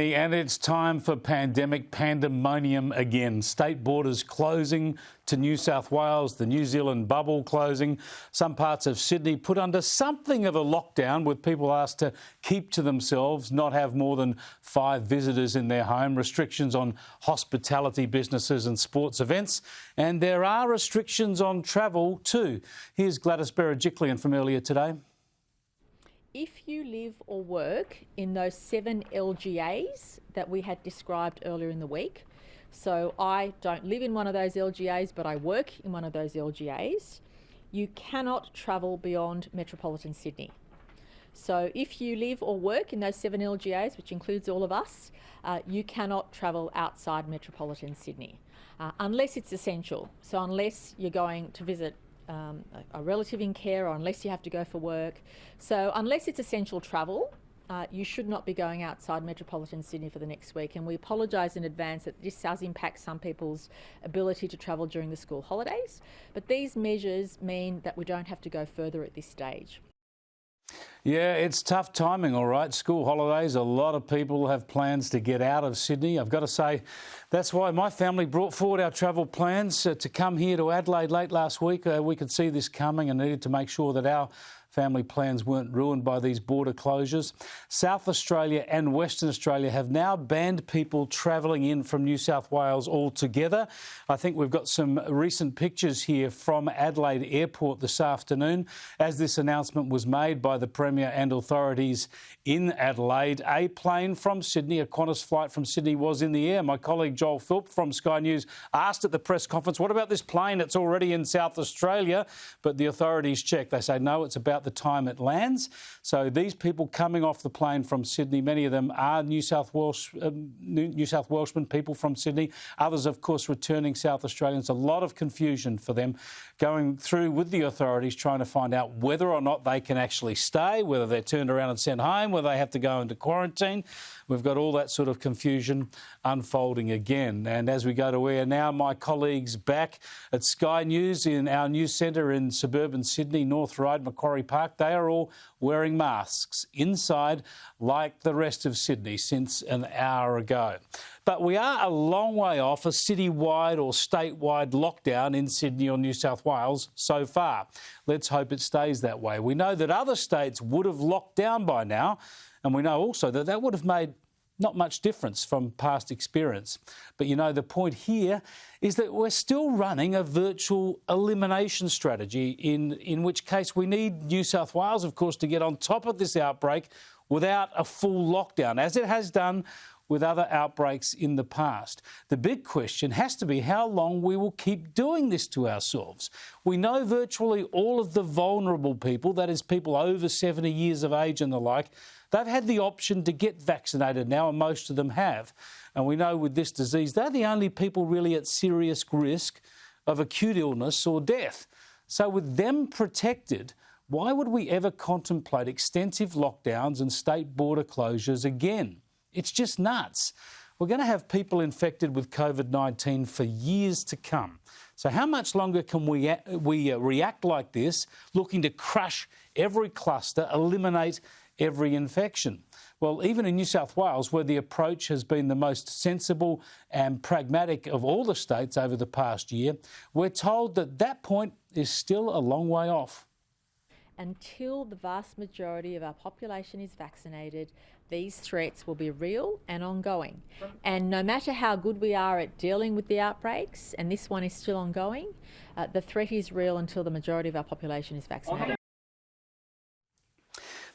And it's time for pandemic pandemonium again. State borders closing to New South Wales, the New Zealand bubble closing. Some parts of Sydney put under something of a lockdown, with people asked to keep to themselves, not have more than 5 visitors in their home, restrictions on hospitality businesses and sports events. And there are restrictions on travel too. Here's Gladys Berejiklian from earlier today. If you live or work in those 7 LGAs that we had described earlier in the week, so I don't live in one of those LGAs, but I work in one of those LGAs, you cannot travel beyond metropolitan Sydney. So if you live or work in those 7 LGAs, which includes all of us, you cannot travel outside metropolitan Sydney, unless it's essential. So unless you're going to visit a relative in care, or unless you have to go for work. So unless it's essential travel, you should not be going outside metropolitan Sydney for the next week. And we apologise in advance that this does impact some people's ability to travel during the school holidays. But these measures mean that we don't have to go further at this stage. Yeah, it's tough timing, all right. School holidays, a lot of people have plans to get out of Sydney. I've got to say, that's why my family brought forward our travel plans to come here to Adelaide late last week. We could see this coming and needed to make sure that our family plans weren't ruined by these border closures. South Australia and Western Australia have now banned people travelling in from New South Wales altogether. I think we've got some recent pictures here from Adelaide Airport this afternoon as this announcement was made by the Premier and authorities in Adelaide. A plane from Sydney, a Qantas flight from Sydney, was in the air. My colleague Joel Philp from Sky News asked at the press conference, what about this plane? It's already in South Australia. But the authorities checked. They say, no, it's about the time it lands. So these people coming off the plane from Sydney, many of them are New South Welshmen, people from Sydney. Others, of course, returning South Australians. A lot of confusion for them going through with the authorities, trying to find out whether or not they can actually stay, whether they're turned around and sent home, whether they have to go into quarantine. We've got all that sort of confusion unfolding again. And as we go to air now, my colleagues back at Sky News in our news centre in suburban Sydney, North Ryde, Macquarie Park, they are all wearing masks inside like the rest of Sydney since an hour ago. But we are a long way off a citywide or statewide lockdown in Sydney or New South Wales so far. Let's hope it stays that way. We know that other states would have locked down by now, and we know also that that would have made not much difference from past experience. But, you know, the point here is that we're still running a virtual elimination strategy, in which case we need New South Wales, of course, to get on top of this outbreak without a full lockdown, as it has done with other outbreaks in the past. The big question has to be how long we will keep doing this to ourselves. We know virtually all of the vulnerable people, that is people over 70 years of age and the like, they've had the option to get vaccinated now, and most of them have. And we know with this disease, they're the only people really at serious risk of acute illness or death. So with them protected, why would we ever contemplate extensive lockdowns and state border closures again? It's just nuts. We're going to have people infected with COVID-19 for years to come. So how much longer can we react like this, looking to crush every cluster, eliminate every infection? Well, even in New South Wales, where the approach has been the most sensible and pragmatic of all the states over the past year, we're told that that point is still a long way off. Until the vast majority of our population is vaccinated, these threats will be real and ongoing. And no matter how good we are at dealing with the outbreaks, and this one is still ongoing, the threat is real until the majority of our population is vaccinated.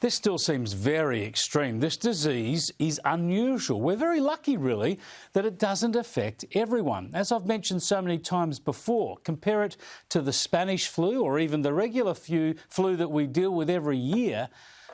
This still seems very extreme. This disease is unusual. We're very lucky, really, that it doesn't affect everyone. As I've mentioned so many times before, compare it to the Spanish flu or even the regular flu that we deal with every year.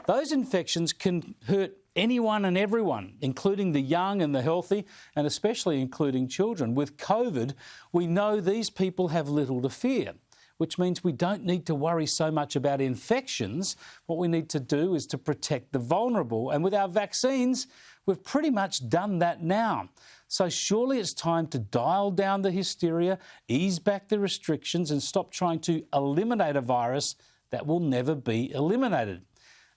Those infections can hurt anyone and everyone, including the young and the healthy, and especially including children. With COVID, we know these people have little to fear, which means we don't need to worry so much about infections. What we need to do is to protect the vulnerable. And with our vaccines, we've pretty much done that now. So surely it's time to dial down the hysteria, ease back the restrictions, and stop trying to eliminate a virus that will never be eliminated.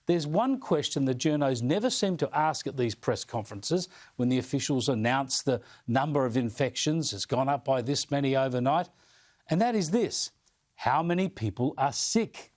There's one question the journos never seem to ask at these press conferences when the officials announce the number of infections has gone up by this many overnight, and that is this: how many people are sick?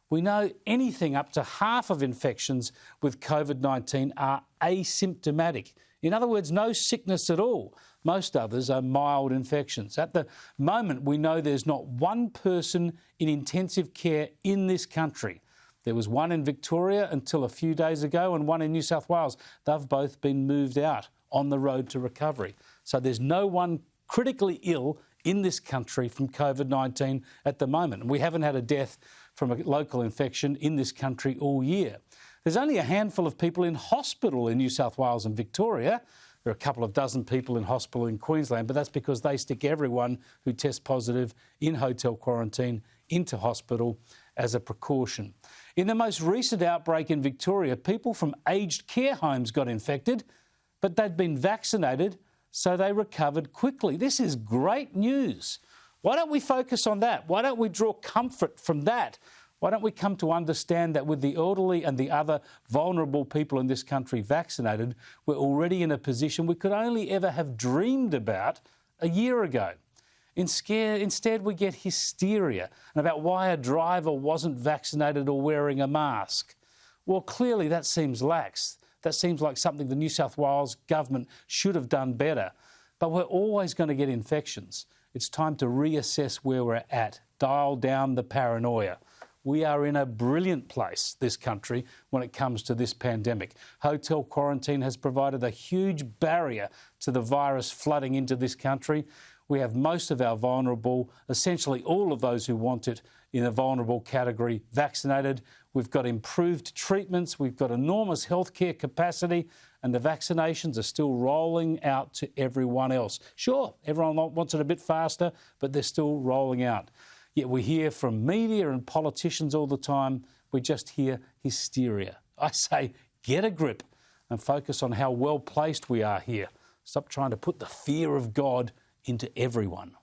We know anything up to half of infections with COVID-19 are asymptomatic. In other words, no sickness at all. Most others are mild infections. At the moment, we know there's not one person in intensive care in this country. There was one in Victoria until a few days ago and one in New South Wales. They've both been moved out on the road to recovery. So there's no one critically ill in this country from COVID-19 at the moment. And we haven't had a death from a local infection in this country all year. There's only a handful of people in hospital in New South Wales and Victoria. There are a couple of dozen people in hospital in Queensland, but that's because they stick everyone who tests positive in hotel quarantine into hospital as a precaution. In the most recent outbreak in Victoria, people from aged care homes got infected, but they'd been vaccinated, so they recovered quickly. This is great news. Why don't we focus on that? Why don't we draw comfort from that? Why don't we come to understand that with the elderly and the other vulnerable people in this country vaccinated, we're already in a position we could only ever have dreamed about a year ago? Instead, we get hysteria and about why a driver wasn't vaccinated or wearing a mask. Well, clearly that seems lax. That seems like something the New South Wales government should have done better. But we're always going to get infections. It's time to reassess where we're at, dial down the paranoia. We are in a brilliant place, this country, when it comes to this pandemic. Hotel quarantine has provided a huge barrier to the virus flooding into this country. We have most of our vulnerable, essentially all of those who want it in a vulnerable category, vaccinated. We've got improved treatments. We've got enormous healthcare capacity, and the vaccinations are still rolling out to everyone else. Sure, everyone wants it a bit faster, but they're still rolling out. Yet we hear from media and politicians all the time, we just hear hysteria. I say, get a grip and focus on how well placed we are here. Stop trying to put the fear of God into everyone.